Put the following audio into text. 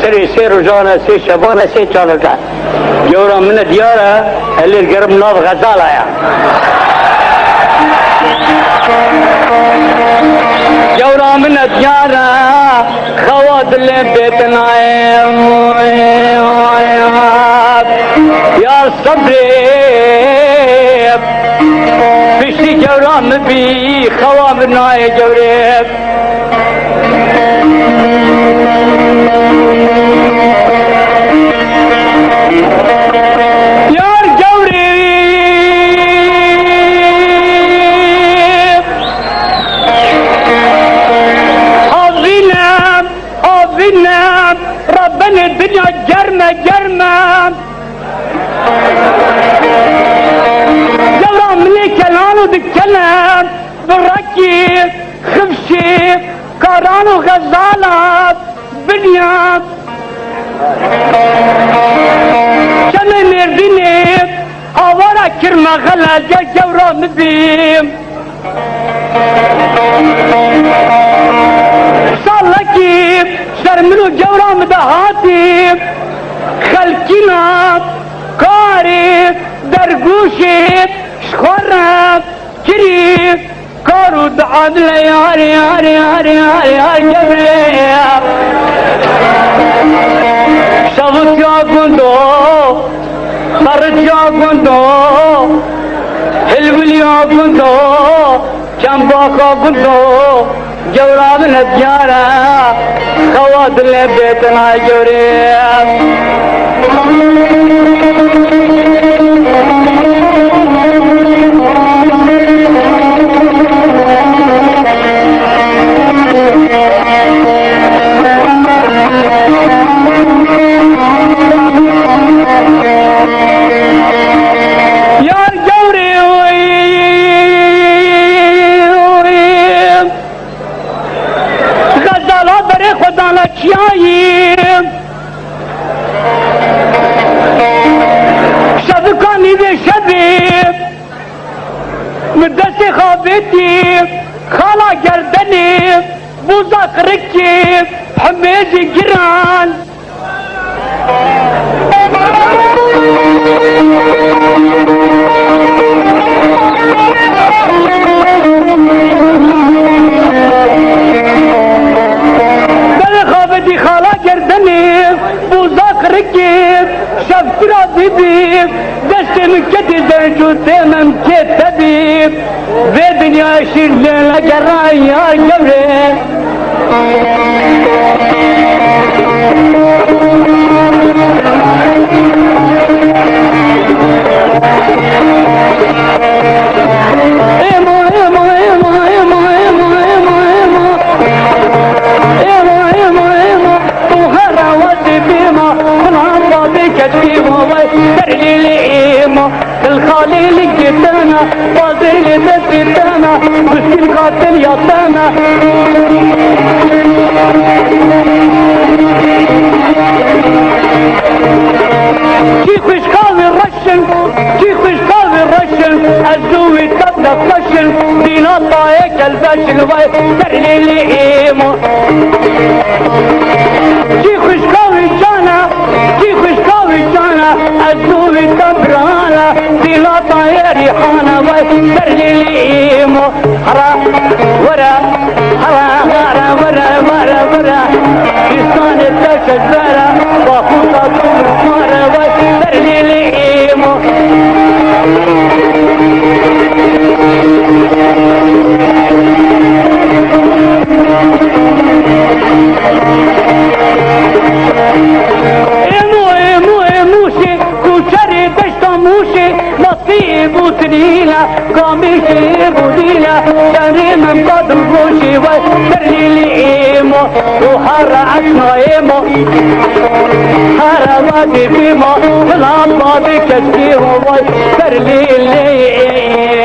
سری سی روزانه سی شبانه سی چالکه جورا من دیاره اللي القرب ناض غزالة يا جورا من دیاره خواد اللي بيتنا يا صبري فيشي جورا مبي خوامنا يا جوري ربنا الدنيا جرمة جرمة جرى مني كلام وبتكلم بالركي خفشي كاران وغزالة بنيا كما مرديني هورا كرمة غلا جورا مبيم صالكي شرمنو جورا مدهاتي خلقنا كاري درقوشي شخورا كري كارو دعاد لياري ياري ياري ياري ياري جبري شغط يا قندو طرد يا قندو حلو يا قندو جنباكا قندو جورا من الديارة خوات اللي بيتنا جوري شبكاني بشبيب مدسي خابتي خالا جردني بوزاق ركيب حميزي جيران خابتي خالا جردني بوزاق ركيب شفترا بيبيب دست مكتي زرجو تيمم كيت تبيب في دنيا شير ليلة جراي يا جبري الخالي جتنا وزير بسيتنا مسكين قاتل يطانا كي خوش قاوي الرشن كي خوش قاوي الرشن الزوي تبدا فشل دينا طايق الفشل ويسرلي لئيمو كي خوش قاوي جانا كي خوش قاوي جانا الزوي تبرانا دينا طايق ريحانا ويسرلي لئيمو هرا ورا هرا هرا ورا ورا ورا لسان التشجرة وخطط المسمار ويسرلي لئيمو موشي كوشري دشتا موشي ما وصي بوتريلا قميشي بوديلا شري من قدم بوشي وشري لي ايمو وحرى عشنا ايمو حرى وادي بيمو والعطا بكشكيه وشري لي ايمو